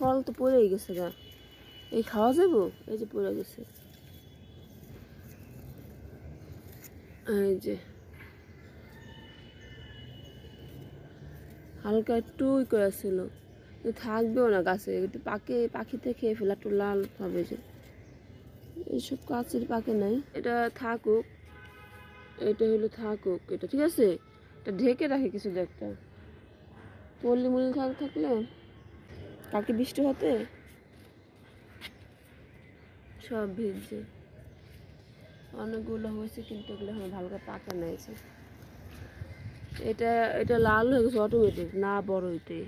ফল তো পড়েই গেছে গা, এই খাওয়া যাবো? এই যে পড়ে গেছে, এই যে হালকা একটু করেছিল, থাকবেও না গাছে, একটু পাখিতে খেয়ে ফেলে একটু লাল হবে যে, এইসব কাছের পাকে নাই। এটা থাকুক, এটা হলো থাকুক, এটা ঠিক আছে, এটা ঢেকে রাখে কিছু একটা, পল্লি মুলি থাকলে কালকে বৃষ্টি হতে সব ভিজছে। অনেকগুলো হয়েছে কিন্তু এগুলো এখন ভালো করে পাকা নিয়েছে। এটা এটা লাল হয়ে গেছে অটোমেটিক, না বড় হইতে।